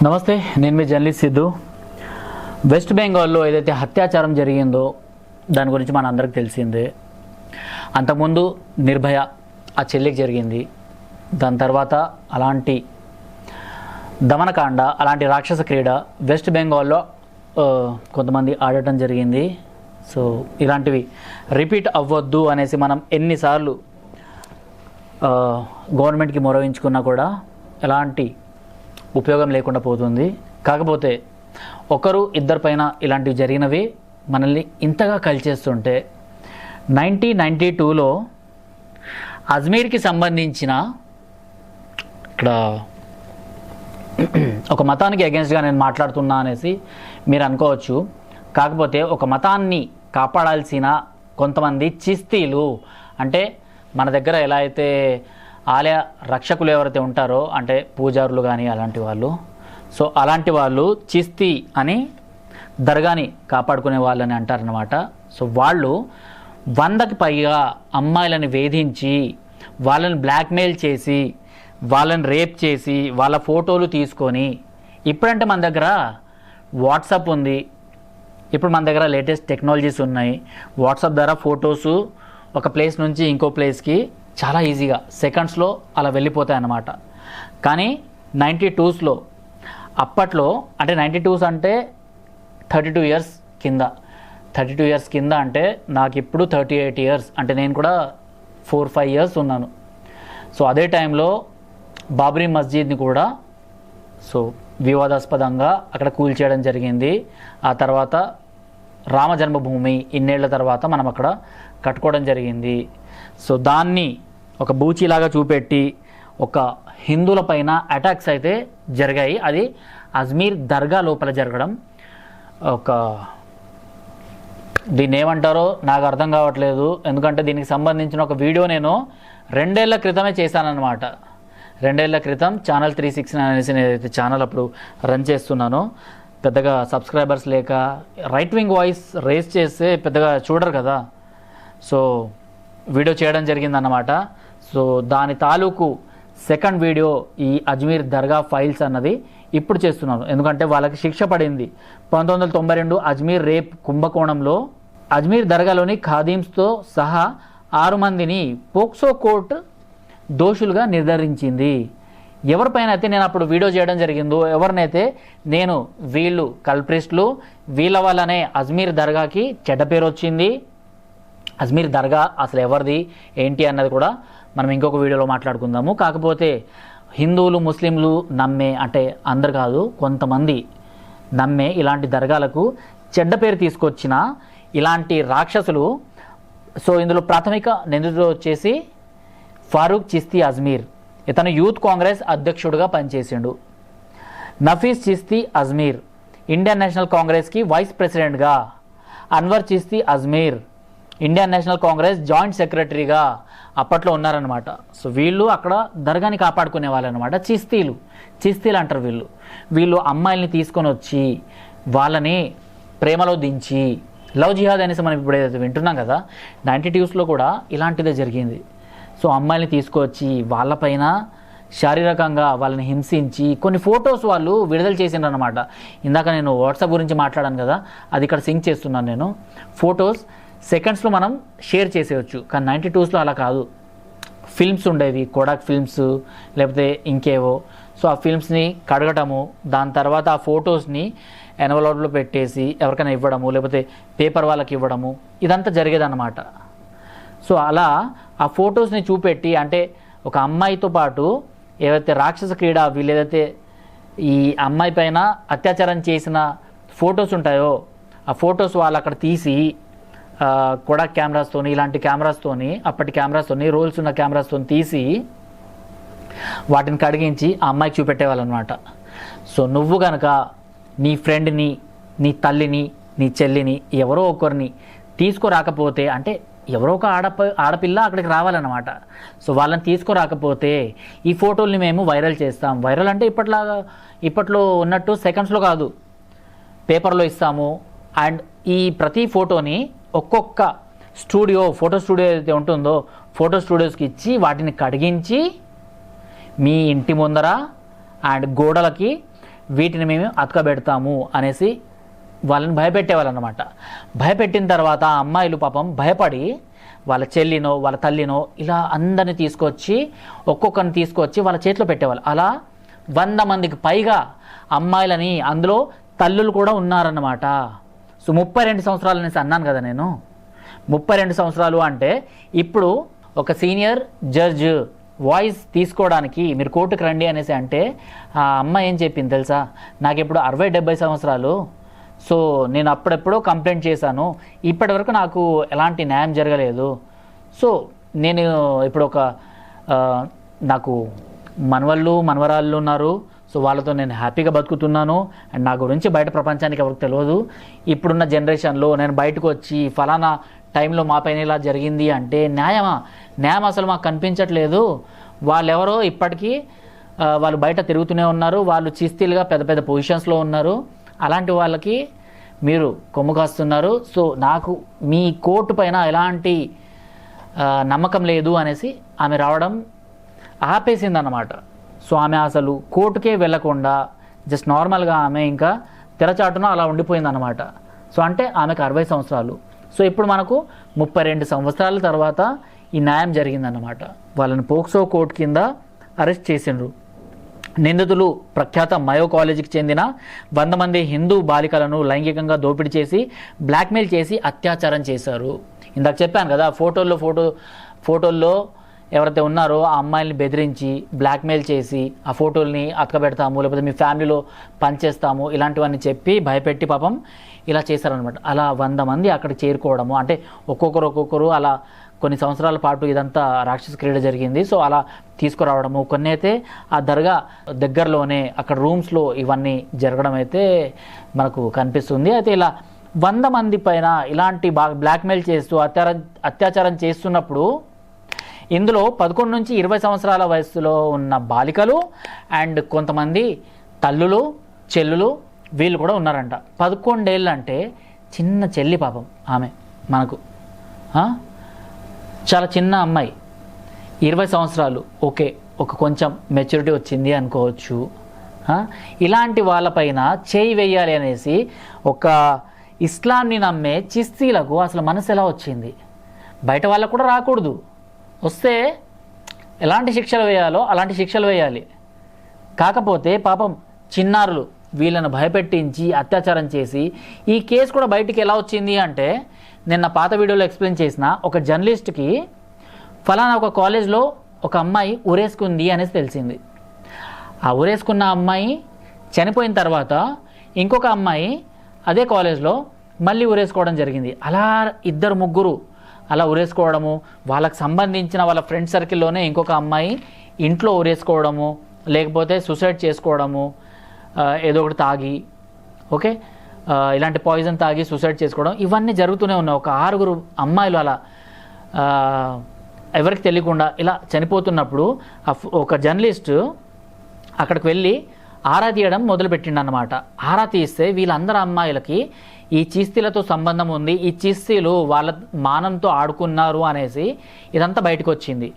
నమస్తే, నేను మీ journalist Siddhu. West బెంగాల్లో ఏదైతే అత్యాచారం జరిగిందో దాని గురించి మన అందరికి తెలిసిందే. అంతకుముందు నిర్భయ ఆ చెల్లికి జరిగింది. దాని తర్వాత అలాంటి దమనకాండ, అలాంటి రాక్షస క్రీడ వెస్ట్ బెంగాల్లో కొంతమంది ఆడటం జరిగింది. సో ఇలాంటివి రిపీట్ అవ్వద్దు అనేసి మనం ఎన్నిసార్లు గవర్నమెంట్కి మొరవించుకున్నా కూడా ఎలాంటి ఉపయోగం లేకుండా పోతుంది. కాకపోతే ఒకరు ఇద్దరు పైన ఇలాంటివి జరిగినవి మనల్ని ఇంతగా కలిచేస్తుంటే 1992లో అజ్మీర్కి సంబంధించిన ఇక్కడ ఒక మతానికి అగెన్స్ట్గా నేను మాట్లాడుతున్నా అనేసి మీరు అనుకోవచ్చు. కాకపోతే ఒక మతాన్ని కాపాడాల్సిన కొంతమంది చిస్తీలు, అంటే మన దగ్గర ఎలా అయితే ఆలయ రక్షకులు ఎవరైతే ఉంటారో, అంటే పూజారులు కానీ అలాంటి వాళ్ళు, సో అలాంటి వాళ్ళు చిస్తీ అని దర్గాని కాపాడుకునే వాళ్ళని అంటారనమాట. సో వాళ్ళు 100కి పైగా అమ్మాయిలను వేధించి, వాళ్ళని బ్లాక్మెయిల్ చేసి, వాళ్ళని రేప్ చేసి, వాళ్ళ ఫోటోలు తీసుకొని, ఇప్పుడంటే మన దగ్గర వాట్సాప్ ఉంది, ఇప్పుడు మన దగ్గర లేటెస్ట్ టెక్నాలజీస్ ఉన్నాయి. వాట్సాప్ ద్వారా ఫొటోసు ఒక ప్లేస్ నుంచి ఇంకో ప్లేస్కి చాలా ఈజీగా సెకండ్స్లో అలా వెళ్ళిపోతాయి అన్నమాట. కానీ 92స్లో, అప్పట్లో, అంటే 92s అంటే 32 ఇయర్స్ కింద, 32 ఇయర్స్ కింద అంటే నాకు ఇప్పుడు 38 ఇయర్స్, అంటే నేను కూడా 4-5 ఇయర్స్ ఉన్నాను. సో అదే టైంలో బాబ్రీ మస్జిద్ని కూడా సో వివాదాస్పదంగా అక్కడ కూల్చేయడం జరిగింది. ఆ తర్వాత రామ జన్మభూమి ఇన్నేళ్ల తర్వాత మనం అక్కడ కట్టుకోవడం జరిగింది. సో దాన్ని ఒక బూచీలాగా చూపెట్టి ఒక హిందువుల పైన అటాక్స్ అయితే జరిగాయి. అది అజ్మీర్ దర్గా లోపల జరగడం. ఒక దీన్ని ఏమంటారో నాకు అర్థం కావట్లేదు, ఎందుకంటే దీనికి సంబంధించిన ఒక వీడియో నేను 2 ఏళ్ల క్రితమే చేశానన్నమాట. 2 ఏళ్ల క్రితం ఛానల్ 369 అనేసి నేనైతే ఛానల్ అప్పుడు రన్ చేస్తున్నానో, పెద్దగా సబ్స్క్రైబర్స్ లేక రైట్ వింగ్ వాయిస్ రేస్ చేస్తే పెద్దగా చూడరు కదా, సో వీడియో చేయడం జరిగిందన్నమాట. సో దాని తాలూకు సెకండ్ వీడియో ఈ అజ్మీర్ దర్గా ఫైల్స్ అన్నది ఇప్పుడు చేస్తున్నాను, ఎందుకంటే వాళ్ళకి శిక్ష పడింది. 1992 అజ్మీర్ రేప్ కుంభకోణంలో అజ్మీర్ దర్గాలోని ఖాదీమ్స్తో సహా 6 మందిని పోక్సో కోర్టు దోషులుగా నిర్ధారించింది. ఎవరిపైన అయితే నేను అప్పుడు వీడియో చేయడం జరిగిందో, ఎవరినైతే నేను వీళ్ళు కల్ప్రిస్టులు, వీళ్ళ వల్లనే అజ్మీర్ దర్గాకి చెడ్డ పేరు వచ్చింది, అజ్మీర్ దర్గా అసలు ఎవరిది ఏంటి అన్నది కూడా మనం ఇంకొక వీడియోలో మాట్లాడుకుందాము. కాకపోతే హిందువులు, ముస్లింలు నమ్మే, అంటే అందరు కాదు, కొంతమంది నమ్మే ఇలాంటి దర్గాలకు చెడ్డ పేరు తీసుకొచ్చిన ఇలాంటి రాక్షసులు. సో ఇందులో ప్రాథమిక నిందితుడు వచ్చేసి ఫారూక్ చిస్తీ అజ్మీర్. ఇతను యూత్ కాంగ్రెస్ అధ్యక్షుడిగా పనిచేసిండు. నఫీస్ చిస్తీ అజ్మీర్ ఇండియన్ నేషనల్ కాంగ్రెస్కి వైస్ ప్రెసిడెంట్గా, Anwar Chishti Ajmer Indian national Congress joint సెక్రటరీగా అప్పట్లో ఉన్నారనమాట. సో వీళ్ళు అక్కడ దర్గాని కాపాడుకునే వాళ్ళు అనమాట. చిస్తీలు అంటారు వీళ్ళు అమ్మాయిల్ని తీసుకొని వచ్చి వాళ్ళని ప్రేమలో దించి, లవ్ జిహాద్ అనేసి మనం ఇప్పుడు ఏదైతే వింటున్నాం కదా, 92స్లో కూడా ఇలాంటిదే జరిగింది. సో అమ్మాయిల్ని తీసుకొచ్చి వాళ్ళపైన శారీరకంగా వాళ్ళని హింసించి కొన్ని ఫొటోస్ వాళ్ళు విడుదల చేసిండ్రు అనమాట. ఇందాక నేను వాట్సాప్ గురించి మాట్లాడాను కదా, అది ఇక్కడ సింక్ చేస్తున్నాను నేను. ఫొటోస్ సెకండ్స్లో మనం షేర్ చేసేయచ్చు, కానీ 92స్లో అలా కాదు. ఫిల్మ్స్ ఉండేవి, కోడాక్ ఫిల్మ్స్ లేకపోతే ఇంకేవో. సో ఆ ఫిల్మ్స్ని కడగటము, దాని తర్వాత ఆ ఫొటోస్ని ఎన్వలప్లో పెట్టేసి ఎవరికైనా ఇవ్వడము, లేకపోతే పేపర్ వాళ్ళకి ఇవ్వడము, ఇదంతా జరిగేదన్నమాట. సో అలా ఆ ఫొటోస్ని చూపెట్టి, అంటే ఒక అమ్మాయితో పాటు ఏవైతే రాక్షస క్రీడ, వీళ్ళు ఏదైతే ఈ అమ్మాయి పైన అత్యాచారం చేసిన ఫొటోస్ ఉంటాయో ఆ ఫొటోస్ వాళ్ళు అక్కడ తీసి కొడాక్ కెమెరాస్తోని, ఇలాంటి కెమెరాస్తోని, అప్పటి కెమెరాస్తోని, రోల్స్ ఉన్న కెమెరాస్తో తీసి వాటిని కడిగించి ఆ అమ్మాయికి చూపెట్టేవాళ్ళు అనమాట. సో నువ్వు కనుక నీ ఫ్రెండ్ని, నీ తల్లిని, నీ చెల్లిని, ఎవరో ఒకరిని తీసుకురాకపోతే, అంటే ఎవరో ఒక ఆడపిల్ల అక్కడికి రావాలన్నమాట. సో వాళ్ళని తీసుకురాకపోతే ఈ ఫోటోల్ని మేము వైరల్ చేస్తాం. వైరల్ అంటే ఇప్పట్లో ఉన్నట్టు సెకండ్స్లో కాదు, పేపర్లో ఇస్తాము. అండ్ ఈ ప్రతి ఫోటోని ఒక్కొక్క ఫోటో స్టూడియో ఏదైతే ఉంటుందో ఫోటో స్టూడియోస్కి ఇచ్చి వాటిని కడిగించి మీ ఇంటి ముందర అండ్ గోడలకి వీటిని మేము అతకబెడతాము అనేసి వాళ్ళని భయపెట్టేవాళ్ళన్నమాట. భయపెట్టిన తర్వాత ఆ అమ్మాయిలు పాపం భయపడి వాళ్ళ చెల్లినో వాళ్ళ తల్లినో ఇలా అందరిని తీసుకొచ్చి ఒక్కొక్కరిని తీసుకొచ్చి వాళ్ళ చేతిలో పెట్టేవాళ్ళు. అలా 100 మందికి పైగా అమ్మాయిలని, అందులో తల్లులు కూడా ఉన్నారన్నమాట. సో 32 సంవత్సరాలు అనేసి అన్నాను కదా నేను. 32 సంవత్సరాలు అంటే ఇప్పుడు ఒక సీనియర్ జడ్జ్ వాయిస్ తీసుకోవడానికి మీరు కోర్టుకు రండి అనేసి అంటే ఆ అమ్మాయి ఏం చెప్పింది తెలుసా? నాకు ఇప్పుడు 60-70 సంవత్సరాలు, సో నేను అప్పుడెప్పుడో కంప్లైంట్ చేశాను, ఇప్పటి వరకు నాకు ఎలాంటి న్యాయం జరగలేదు. సో నేను ఇప్పుడు నాకు మనవళ్ళు మనవరాళ్ళు ఉన్నారు, సో వాళ్ళతో నేను హ్యాపీగా బతుకుతున్నాను. అండ్ నా గురించి బయట ప్రపంచానికి ఎవరికి తెలియదు. ఇప్పుడున్న జనరేషన్లో నేను బయటకు వచ్చి ఫలానా టైంలో మా పైన ఇలా జరిగింది అంటే న్యాయం అసలు మాకు కనిపించట్లేదు. వాళ్ళెవరో ఇప్పటికీ వాళ్ళు బయట తిరుగుతూనే ఉన్నారు, వాళ్ళు చిస్తీలుగా పెద్ద పెద్ద పొజిషన్స్లో ఉన్నారు, అలాంటి వాళ్ళకి మీరు కొమ్ము కాస్తున్నారు. సో నాకు మీ కోర్టు పైన ఎలాంటి నమ్మకం లేదు అనేసి ఆమె రావడం ఆపేసిందన్నమాట. సో ఆమె అసలు కోర్టుకే వెళ్లకుండా జస్ట్ నార్మల్గా ఆమె ఇంకా తెరచాటున అలా ఉండిపోయిందన్నమాట. సో అంటే ఆమెకు 60 సంవత్సరాలు. సో ఇప్పుడు మనకు 32 సంవత్సరాల తర్వాత ఈ న్యాయం జరిగిందన్నమాట. వాళ్ళని పోక్సో కోర్టు కింద అరెస్ట్ చేసిండ్రు. నిందితులు ప్రఖ్యాత మయో కాలేజీకి చెందిన 100 మంది హిందూ బాలికలను లైంగికంగా దోపిడీ చేసి బ్లాక్మెయిల్ చేసి అత్యాచారం చేశారు. ఇందాక చెప్పాను కదా, ఫోటోల్లో ఎవరైతే ఉన్నారో ఆ అమ్మాయిల్ని బెదిరించి బ్లాక్మెయిల్ చేసి ఆ ఫోటోల్ని అతకబెడతాము, లేకపోతే మీ ఫ్యామిలీలో పనిచేస్తాము, ఇలాంటివన్నీ చెప్పి భయపెట్టి పాపం ఇలా చేశారనమాట. అలా 100 మంది అక్కడికి చేరుకోవడము, అంటే ఒక్కొక్కరు అలా కొన్ని సంవత్సరాల పాటు ఇదంతా రాక్షస క్రీడ జరిగింది. సో అలా తీసుకురావడము, కొన్ని అయితే ఆ దర్గా దగ్గరలోనే అక్కడ రూమ్స్లో ఇవన్నీ జరగడం అయితే మనకు కనిపిస్తుంది. అయితే ఇలా 100 మంది పైన ఇలాంటి బ్లాక్మెయిల్ చేస్తూ అత్యాచారం చేస్తున్నప్పుడు ఇందులో 11 నుంచి 20 సంవత్సరాల వయసులో ఉన్న బాలికలు అండ్ కొంతమంది తల్లులు చెల్లులు వీళ్ళు కూడా ఉన్నారంట. 11 ఏళ్ళు అంటే చిన్న చెల్లి పాపం ఆమె, మనకు చాలా చిన్న అమ్మాయి, 20 సంవత్సరాలు. ఓకే, కొంచెం మెచ్యూరిటీ వచ్చింది అనుకోవచ్చు. ఇలాంటి వాళ్ళపైన చేయి వేయాలి అనేసి ఒక ఇస్లాంని నమ్మే చిస్తీలకు అసలు మనసు ఎలా వచ్చింది? బయట వాళ్ళకు కూడా రాకూడదు, వస్తే ఎలాంటి శిక్షలు వేయాలో అలాంటి శిక్షలు వేయాలి. కాకపోతే పాపం చిన్నారులు వీళ్ళను భయపెట్టించి అత్యాచారం చేసి ఈ కేసు కూడా బయటికి ఎలా వచ్చింది అంటే, నిన్న పాత వీడియోలో ఎక్స్ప్లెయిన్ చేసిన ఒక జర్నలిస్ట్కి ఫలానా ఒక కాలేజ్లో ఒక అమ్మాయి ఉరేసుకుంది అనేసి తెలిసింది. ఆ ఉరేసుకున్న అమ్మాయి చనిపోయిన తర్వాత ఇంకొక అమ్మాయి అదే కాలేజ్లో మళ్ళీ ఉరేసుకోవడం జరిగింది. అలా 2-3 అలా ఉరేసుకోవడము, వాళ్ళకి సంబంధించిన వాళ్ళ ఫ్రెండ్ సర్కిల్లోనే ఇంకొక అమ్మాయి ఇంట్లో ఉరేసుకోవడము, లేకపోతే సూసైడ్ చేసుకోవడము, ఏదో ఒకటి తాగి ఇలాంటి పాయిజన్ తాగి సూసైడ్ చేసుకోవడం, ఇవన్నీ జరుగుతూనే ఉన్నాయి. ఒక 6 అమ్మాయిలు అలా ఎవరికి తెలియకుండా ఇలా చనిపోతున్నప్పుడు ఒక జర్నలిస్టు అక్కడికి వెళ్ళి ఆరా తీయడం మొదలుపెట్టిండు అన్నమాట. ఆరా తీస్తే వీళ్ళందరూ అమ్మాయిలకి ఈ చీస్తీలతో సంబంధం ఉంది, ఈ చీస్తీలు వాళ్ళ మానంతో ఆడుకున్నారు అనేసి ఇదంతా బయటకు వచ్చింది.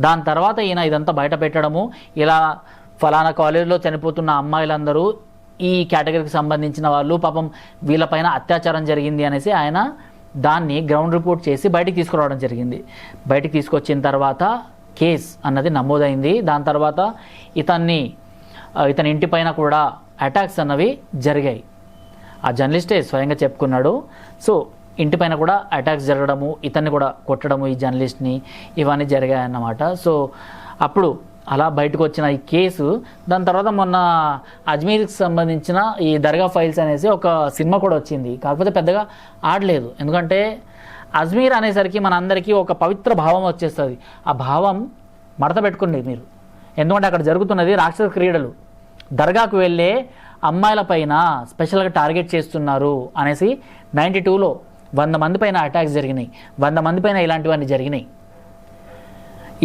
దాని తర్వాత ఈయన ఇదంతా బయట పెట్టడము, ఇలా ఫలానా కాలేజీలో చనిపోతున్న అమ్మాయిలందరూ ఈ కేటగిరీకి సంబంధించిన వాళ్ళు, పాపం వీళ్ళపైన అత్యాచారం జరిగింది అనేసి ఆయన దాన్ని గ్రౌండ్ రిపోర్ట్ చేసి బయటికి తీసుకురావడం జరిగింది. బయటికి తీసుకొచ్చిన తర్వాత కేస్ అన్నది నమోదైంది. దాని తర్వాత ఇతని ఇంటిపైన కూడా అటాక్స్ అన్నవి జరిగాయి. ఆ జర్నలిస్టే స్వయంగా చెప్పుకున్నాడు. సో ఇంటిపైన కూడా అటాక్స్ జరగడము, ఇతన్ని కూడా కొట్టడము, ఈ జర్నలిస్ట్ని, ఇవన్నీ జరిగాయన్నమాట. సో అప్పుడు అలా బయటకు వచ్చిన ఈ కేసు, దాని తర్వాత మొన్న అజ్మీర్కి సంబంధించిన ఈ దర్గా ఫైల్స్ అనేసి ఒక సినిమా కూడా వచ్చింది. కాకపోతే పెద్దగా ఆడలేదు, ఎందుకంటే అజ్మీర్ అనేసరికి మనందరికీ ఒక పవిత్ర భావం వచ్చేస్తుంది. ఆ భావం మడత పెట్టుకోండి మీరు, ఎందుకంటే అక్కడ జరుగుతున్నది రాక్షస క్రీడలు. దర్గాకు వెళ్ళే అమ్మాయిల పైన స్పెషల్గా టార్గెట్ చేస్తున్నారు అనేసి 92లో 100 మంది పైన అటాక్స్ జరిగినాయి, 100 మంది పైన ఇలాంటివన్నీ జరిగినాయి,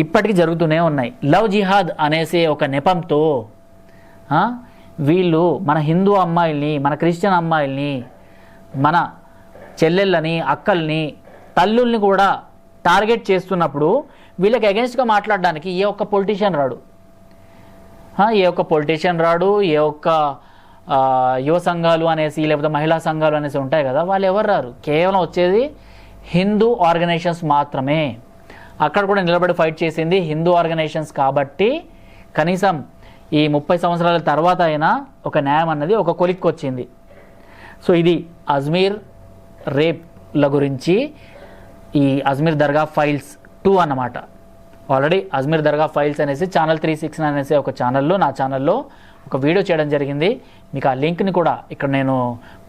ఇప్పటికీ జరుగుతూనే ఉన్నాయి. లవ్ జిహాద్ అనేసి ఒక నెపంతో వీళ్ళు మన హిందూ అమ్మాయిల్ని, మన క్రిస్టియన్ అమ్మాయిల్ని, మన చెల్లెళ్ళని, అక్కల్ని, తల్లుల్ని కూడా టార్గెట్ చేస్తున్నప్పుడు వీళ్ళకి అగెన్స్ట్గా మాట్లాడడానికి ఏ ఒక్క పొలిటీషియన్ రాడు, ఏ ఒక్క యువ సంఘాలు అనేసి లేకపోతే మహిళా సంఘాలు అనేసి ఉంటాయి కదా, వాళ్ళు ఎవరు రారు. కేవలం వచ్చేది హిందూ ఆర్గనైజేషన్స్ మాత్రమే. అక్కడ కూడా నిలబడి ఫైట్ చేసింది హిందూ ఆర్గనైజేషన్స్ కాబట్టి కనీసం ఈ 30 సంవత్సరాల తర్వాత అయినా ఒక న్యాయం అన్నది ఒక కొలిక్కి వచ్చింది. సో ఇది అజ్మీర్ రేప్ల గురించి ఈ అజ్మీర్ దర్గా ఫైల్స్ 2 అన్నమాట. ఆల్రెడీ అజ్మీర్ దర్గా ఫైల్స్ అనేసి ఛానల్ 369 అనేసి ఒక ఛానల్లో, నా ఛానల్లో ఒక వీడియో చేయడం జరిగింది. మీకు ఆ లింక్ని కూడా ఇక్కడ నేను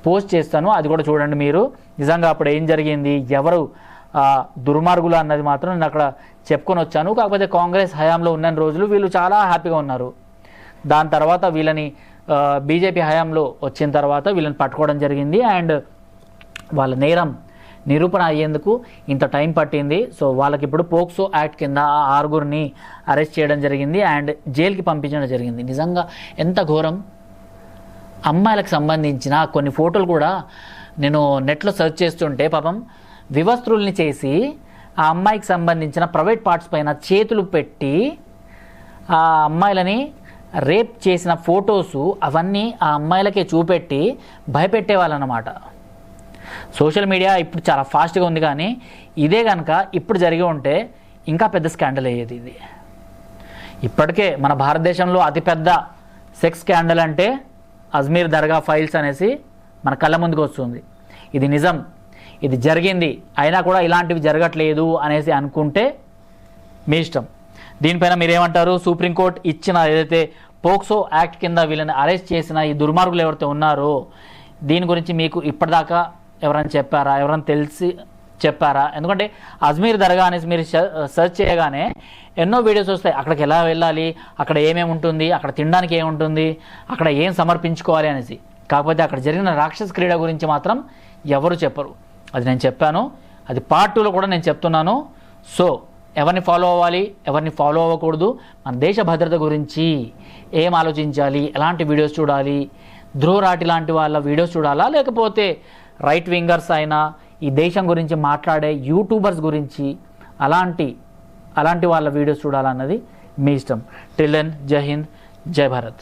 పోస్ట్ చేస్తాను, అది కూడా చూడండి మీరు. నిజంగా అప్పుడు ఏం జరిగింది, ఎవరు దుర్మార్గులు అన్నది మాత్రం నేను అక్కడ చెప్పుకొని వచ్చాను. కాకపోతే కాంగ్రెస్ హయాంలో ఉన్న రోజులు వీళ్ళు చాలా హ్యాపీగా ఉన్నారు. దాని తర్వాత వీళ్ళని బీజేపీ హయాంలో వచ్చిన తర్వాత వీళ్ళని పట్టుకోవడం జరిగింది. అండ్ వాళ్ళ నేరం నిరూపణ అయ్యేందుకు ఇంత టైం పట్టింది. సో వాళ్ళకి ఇప్పుడు పోక్సో యాక్ట్ కింద ఆ 6గురిని అరెస్ట్ చేయడం జరిగింది అండ్ జైలుకి పంపించడం జరిగింది. నిజంగా ఎంత ఘోరం. అమ్మాయిలకు సంబంధించిన కొన్ని ఫోటోలు కూడా నేను నెట్లో సెర్చ్ చేస్తుంటే పాపం వివస్త్రుల్ని చేసి ఆ అమ్మాయికి సంబంధించిన ప్రైవేట్ పార్ట్స్ పైన చేతులు పెట్టి ఆ అమ్మాయిలని రేప్ చేసిన ఫొటోసు అవన్నీ ఆ అమ్మాయిలకే చూపెట్టి భయపెట్టేవాళ్ళన్నమాట. సోషల్ మీడియా ఇప్పుడు చాలా ఫాస్ట్గా ఉంది, కానీ ఇదే కనుక ఇప్పుడు జరిగి ఉంటే ఇంకా పెద్ద స్కాండల్ అయ్యేది. ఇది ఇప్పటికే మన భారతదేశంలో అతిపెద్ద సెక్స్ స్కాండల్ అంటే అజ్మీర్ దర్గా ఫైల్స్ అనేసి మన కళ్ళ ముందుకు వస్తుంది. ఇది నిజం, ఇది జరిగింది, అయినా కూడా ఇలాంటివి జరగట్లేదు అనేసి అనుకుంటే మీ ఇష్టం. దీనిపైన మీరేమంటారు? సుప్రీంకోర్టు ఇచ్చిన ఏదైతే పోక్సో యాక్ట్ కింద వీళ్ళని అరెస్ట్ చేసిన ఈ దుర్మార్గులు ఎవరైతే ఉన్నారో దీని గురించి మీకు ఇప్పటిదాకా ఎవరైనా చెప్పారా? ఎవరైనా తెలిసి చెప్పారా? ఎందుకంటే అజ్మీర్ దర్గా అనేసి మీరు సెర్చ్ చేయగానే ఎన్నో వీడియోస్ వస్తాయి. అక్కడికి ఎలా వెళ్ళాలి, అక్కడ ఏమేమి ఉంటుంది, అక్కడ తినడానికి ఏముంటుంది, అక్కడ ఏం సమర్పించుకోవాలి అనేసి. కాకపోతే అక్కడ జరిగిన రాక్షస క్రీడ గురించి మాత్రం ఎవరు చెప్పరు. అది నేను చెప్పాను, అది పార్ట్ 2లో కూడా నేను చెప్తున్నాను. సో ఎవరిని ఫాలో అవ్వాలి, ఎవరిని ఫాలో అవ్వకూడదు, మన దేశ భద్రత గురించి ఏం ఆలోచించాలి, ఎలాంటి వీడియోస్ చూడాలి, ధ్రువరాటి లాంటి వాళ్ళ వీడియోస్ చూడాలా, లేకపోతే రైట్ వింగర్స్ అయినా ఈ దేశం గురించి మాట్లాడే యూట్యూబర్స్ గురించి అలాంటి వాళ్ళ వీడియోస్ చూడాలన్నది మీ ఇష్టం. టిల్ దెన్, జై హింద్, జై భారత్.